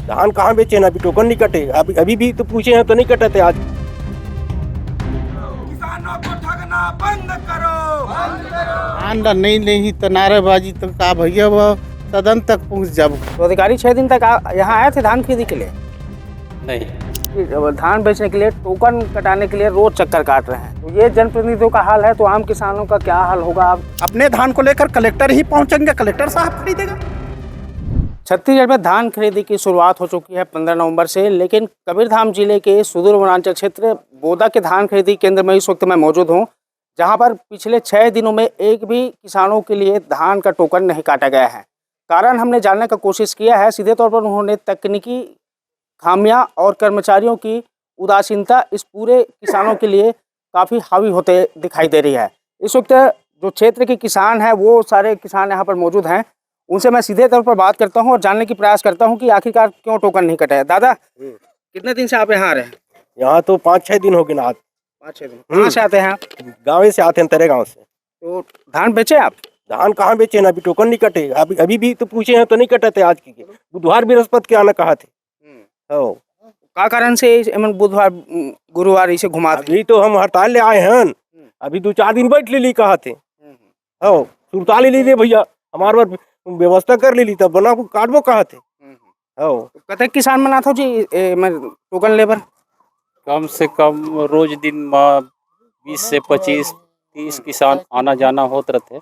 धान कहाँ बेचे ना, अभी टोकन नहीं कटे। अभी भी तो पूछे हैं तो नहीं कटे थे आज। किसानों को ठगना बंद करो, बंद करो। धान नहीं तो नारेबाजी तो का भैया वो सदन तक पहुंच जाओ। तो अधिकारी 6 दिन तक यहाँ आए थे धान खरीदी के लिए? नहीं, धान बेचने के लिए, टोकन कटाने के लिए रोज चक्कर काट रहे हैं। तो ये जनप्रतिनिधियों का हाल है, तो आम किसानों का क्या हाल होगा? अब अपने धान को लेकर कलेक्टर ही पहुंचेंगे, कलेक्टर साहब खरीदेगा। छत्तीसगढ़ में धान खरीदी की शुरुआत हो चुकी है 15 नवंबर से, लेकिन कबीरधाम जिले के सुदूर वनांचल क्षेत्र बोदा के धान खरीदी केंद्र में इस वक्त मैं मौजूद हूं, जहां पर पिछले 6 दिनों में एक भी किसानों के लिए धान का टोकन नहीं काटा गया है। कारण हमने जानने का कोशिश किया है। सीधे तौर पर उन्होंने तकनीकी खामियां और कर्मचारियों की उदासीनता इस पूरे किसानों के लिए काफ़ी हावी होते दिखाई दे रही है। इस वक्त जो क्षेत्र के किसान हैं, वो सारे किसान यहाँ पर मौजूद हैं। उनसे मैं सीधे तौर पर बात करता हूँ और जानने की प्रयास करता हूँ कि आखिरकार क्यों टोकन नहीं कटा है। दादा, कितने दिन से आप यहाँ आ रहे हैं? यहाँ तो 5-6 दिन हो गए ना आज। 5-6 दिन। कहाँ से आते हैं आप? गाँव से आते हैं, तेरे गाँव से। तो धान बेचे आप? धान कहाँ बेचे ना, अभी टोकन नहीं कटे। अभी भी तो पूछे हैं तो नहीं कटे थे आज की। बुधवार बृहस्पति के आना कहा थे। का कारण से बुधवार गुरुवार इसे घुमा? अभी तो हम हड़ताल ले आए हैं, अभी 2-4 दिन बैठ ले कहा थे। सुरताल ले ली भैया, हमारे बार व्यवस्था कर ली तब बना काटबो कहा थे। कतक किसान मना था जी टोकन लेबर? कम से कम रोज दिन में 20 से 25-30 किसान आना जाना होत रहते।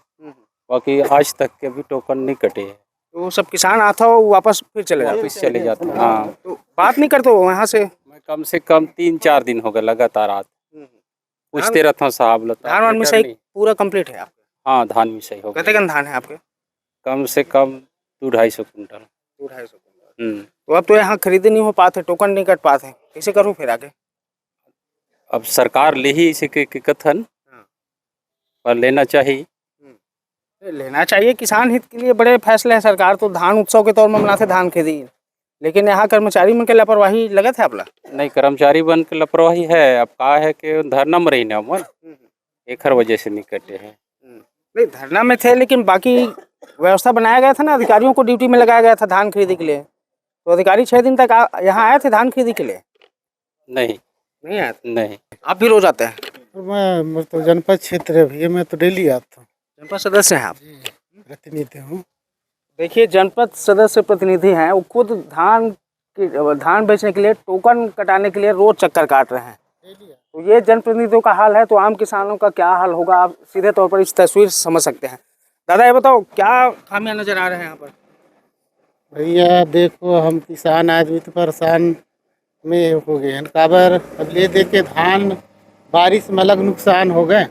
बाकी आज तक के भी टोकन नहीं कटे है। तो सब किसान आता हो वापस फिर चले जाते? वापस चले जाते हैं। हाँ, तो बात नहीं करते हो वहाँ से? मैं कम से कम 3-4 दिन हो गए लगातार आज पूछते रहता हूँ साहब लोग। धान वान में सही पूरा कंप्लीट है आपका? हाँ, धान में सही हो गया। कितने धान है आपके? कम से कम 200-250 कुंटल। 200-250 कुंटल। तो अब तो यहाँ खरीदे नहीं हो पाते, टोकन नहीं कट पाते, कैसे करूँ फिर आगे? अब सरकार ले ही इसे के कथन पर लेना चाहिए। लेना चाहिए, किसान हित के लिए बड़े फैसले हैं। सरकार तो धान उत्सव के तौर में मनाते धान खरीदी, लेकिन यहाँ कर्मचारी मन के लापरवाही लगा था आपला? नहीं, कर्मचारी बन के लापरवाही है। अब कहा है कि धरना में रही ना मन एक हर वजह से नहीं कटे हैं। नहीं, धरना में थे, लेकिन बाकी व्यवस्था बनाया गया था ना, अधिकारियों को ड्यूटी में लगाया गया था धान खरीदी के लिए। तो अधिकारी 6 दिन तक यहाँ आए थे धान खरीदी के लिए? नहीं आए? नहीं। आप भी रोज आते हैं? मैं तो जनपद क्षेत्र है भैया, मैं तो डेली आता हूँ। जनपद सदस्य हैं आप? प्रतिनिधि हूँ। देखिए, जनपद सदस्य प्रतिनिधि हैं, वो खुद धान बेचने के लिए, टोकन कटाने के लिए रोज चक्कर काट रहे हैं। तो ये जनप्रतिनिधियों का हाल है, तो आम किसानों का क्या हाल होगा, आप सीधे तौर पर इस तस्वीर से समझ सकते हैं। दादा, ये बताओ क्या खामियां नजर आ रहे हैं यहाँ पर? भैया देखो, हम किसान आदमी तो परेशान में हो गए हैं। काबर अब ले दे के धान बारिश में अलग नुकसान हो गए,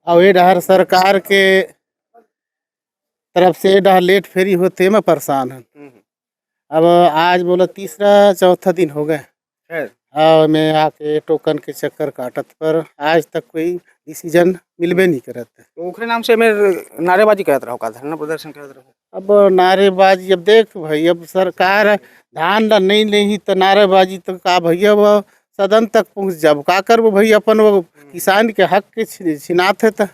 और ये डहर सरकार के तरफ से डहर लेट फेरी होते मैं परेशान हूँ। अब आज बोला 3-4 दिन हो गए और मैं आके टोकन के चक्कर काटत, पर आज तक कोई डिसीजन मिलबे नहीं करत। तो ओखरे नाम से मेरे नारेबाजी करत रहो का, धरना प्रदर्शन करत रहो? अब नारेबाजी, अब देख भाई, अब सरकार धान ला नहीं ले तो नारेबाजी तो का भैया वो सदन तक पहुंच जाओ। का कर वो भैया अपन वो किसान के हक के छिनात है। तो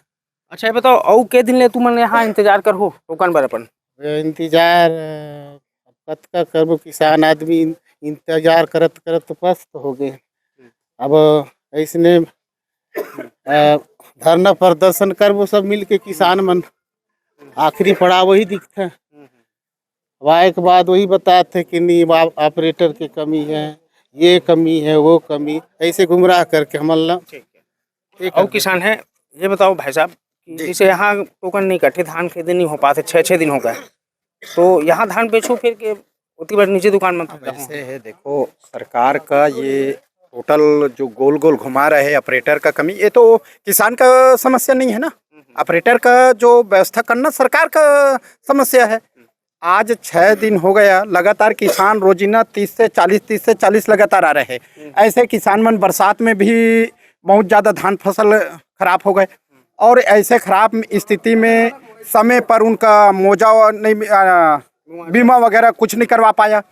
अच्छा, ये बताओ, और के दिन ले तुम यहाँ इंतजार कर हो टोकन पर? अपन इंतजार कत का करबो, किसान आदमी इंतजार करत करत तो पस्त हो गए। अब ऐसने धरना प्रदर्शन करबो सब मिल के किसान मन, आखिरी पड़ाव वही दिखता है। वाए के बाद वही बताते कि नहीं ऑपरेटर की कमी है, ये कमी है, वो कमी, ऐसे गुमराह करके हमला। और किसान है, ये बताओ भाई साहब, जैसे यहाँ टोकन नहीं कटे, धान खरीदे नहीं हो पाते, 6-6 दिन हो गए, तो यहाँ धान बेचो फिर के उतनी बार निजी दुकान में? ऐसे है, देखो सरकार का ये टोटल जो गोल गोल घुमा रहे हैं ऑपरेटर का कमी, ये तो किसान का समस्या नहीं है ना। ऑपरेटर का जो व्यवस्था करना सरकार का समस्या है। आज 6 दिन हो गया लगातार किसान रोजीना 30 से 40 लगातार आ रहे हैं। ऐसे किसान मन बरसात में भी बहुत ज़्यादा धान फसल खराब हो गए, और ऐसे खराब स्थिति में समय पर उनका मुआवजा नहीं, बीमा वगैरह कुछ नहीं करवा पाया।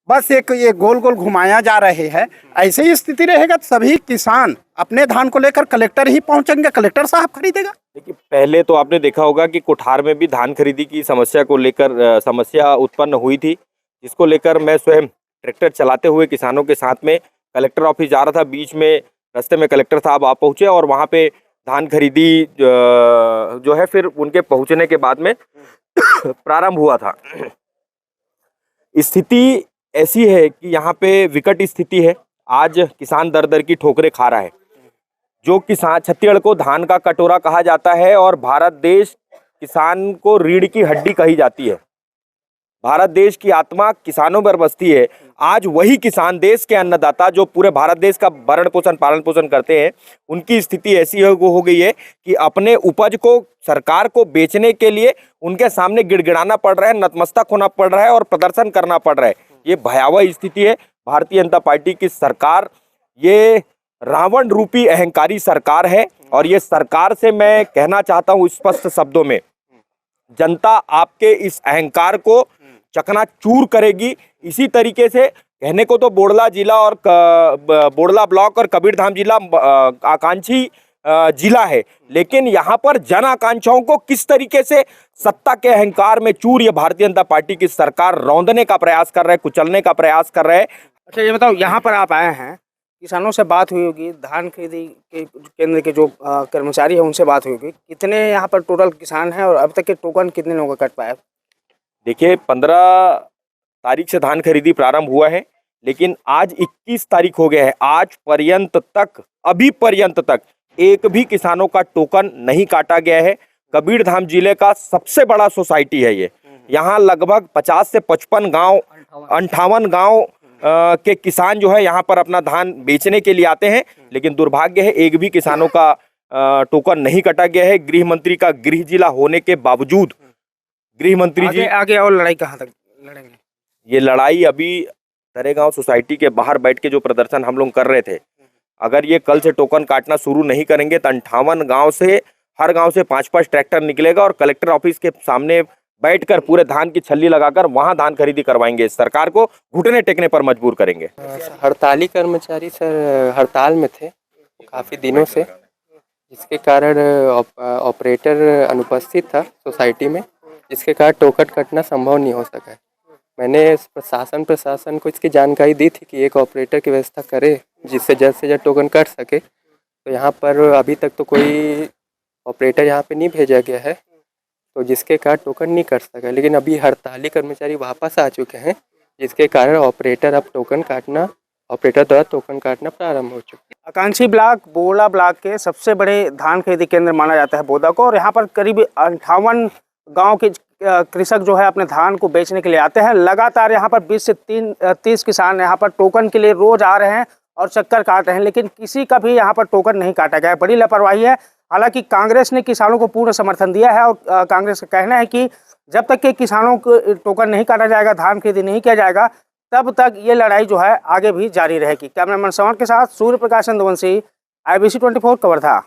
बस एक ये गोल गोल घुमाया जा रहे हैं। ऐसे ही स्थिति रहेगा तो सभी किसान अपने धान को लेकर कलेक्टर ही पहुंचेंगे, कलेक्टर साहब खरीदेगा। देखिए, पहले तो आपने देखा होगा कि कोठार में भी धान खरीदी की समस्या को लेकर समस्या उत्पन्न हुई थी, जिसको लेकर मैं स्वयं ट्रैक्टर चलाते हुए किसानों के साथ में कलेक्टर ऑफिस जा रहा था। बीच में रास्ते में कलेक्टर साहब आ पहुँचे और वहाँ पे धान खरीदी जो है फिर उनके पहुँचने के बाद में प्रारंभ हुआ था। स्थिति ऐसी है कि यहाँ पे विकट स्थिति है। आज किसान दर दर की ठोकरें खा रहा है। जो किसान, छत्तीसगढ़ को धान का कटोरा कहा जाता है और भारत देश किसान को रीढ़ की हड्डी कही जाती है। भारत देश की आत्मा किसानों पर बसती है। आज वही किसान, देश के अन्नदाता, जो पूरे भारत देश का भरण पोषण पालन पोषण करते हैं, उनकी स्थिति ऐसी हो गई है कि अपने उपज को सरकार को बेचने के लिए उनके सामने गिड़गिड़ाना पड़ रहा है, नतमस्तक होना पड़ रहा है और प्रदर्शन करना पड़ रहा है। ये भयावह स्थिति है। भारतीय जनता पार्टी की सरकार ये रावण रूपी अहंकारी सरकार है और ये सरकार से मैं कहना चाहता हूँ स्पष्ट शब्दों में, जनता आपके इस अहंकार को चकनाचूर करेगी। इसी तरीके से कहने को तो बोड़ला जिला और बोड़ला ब्लॉक और कबीरधाम जिला आकांक्षी जिला है, लेकिन यहाँ पर जन आकांक्षाओं को किस तरीके से सत्ता के अहंकार में चूर ये भारतीय जनता पार्टी की सरकार रौंदने का प्रयास कर रहा है, कुचलने का प्रयास कर रहा है। अच्छा ये बताओ, यहाँ पर आप आए हैं, किसानों से बात हुई होगी, धान खरीदी के केंद्र के जो कर्मचारी हैं उनसे बात हुई होगी, कितने यहाँ पर टोटल किसान हैं और अब तक के टोकन कितने लोगों का कट पाया? देखिए 15 तारीख से धान खरीदी प्रारंभ हुआ है, लेकिन आज 21 तारीख हो गया है। आज पर्यंत तक, अभी पर्यंत तक एक भी किसानों का टोकन नहीं काटा गया है। कबीरधाम जिले का सबसे बड़ा सोसाइटी है ये। यहाँ लगभग 50 से 55 गाँव, 58 गाँव के किसान जो है यहाँ पर अपना धान बेचने के लिए आते हैं, लेकिन दुर्भाग्य है एक भी किसानों का टोकन नहीं कटा गया है। गृह मंत्री का गृह जिला होने के बावजूद गृह मंत्री जी आगे और लड़ाई कहाँ तक लड़ेंगे? ये लड़ाई अभी तरेगांव सोसाइटी के बाहर बैठ के जो प्रदर्शन हम लोग कर रहे थे, अगर ये कल से टोकन काटना शुरू नहीं करेंगे तो 58 गांव से, हर गांव से 5-5 ट्रैक्टर निकलेगा और कलेक्टर ऑफिस के सामने बैठकर पूरे धान की छल्ली लगाकर वहां धान खरीदी करवाएंगे। सरकार को घुटने टेकने पर मजबूर करेंगे। हड़ताली कर्मचारी सर हड़ताल में थे काफ़ी दिनों से, जिसके कारण ऑपरेटर अनुपस्थित था सोसाइटी में, जिसके कारण टोकन कटना संभव नहीं हो सका है। मैंने प्रशासन को इसकी जानकारी दी थी कि एक ऑपरेटर की व्यवस्था करे जिससे जल्द से जल्द टोकन कट सके। तो यहाँ पर अभी तक तो कोई ऑपरेटर यहाँ पे नहीं भेजा गया है, तो जिसके कारण टोकन नहीं कट सका। लेकिन अभी हड़ताली कर्मचारी वापस आ चुके हैं, जिसके कारण ऑपरेटर द्वारा टोकन काटना प्रारंभ हो चुका है। आकांक्षी ब्लॉक बोड़ा ब्लॉक के सबसे बड़े धान खरीदी केंद्र माना जाता है बोदा को, और यहाँ पर करीब 58 गांव के कृषक जो है अपने धान को बेचने के लिए आते हैं। लगातार यहाँ पर 20 से 30 किसान यहाँ पर टोकन के लिए रोज आ रहे हैं और चक्कर काट रहे हैं, लेकिन किसी का भी यहाँ पर टोकन नहीं काटा गया है। बड़ी लापरवाही है। हालांकि कांग्रेस ने किसानों को पूर्ण समर्थन दिया है और कांग्रेस का कहना है कि जब तक के किसानों को टोकन नहीं काटा जाएगा, धान खरीदी नहीं किया जाएगा, तब तक ये लड़ाई जो है आगे भी जारी रहेगी। कैमरामैन श्रवण के साथ सूर्य प्रकाश चंद्रवंशी, IBC 24 कवर्धा।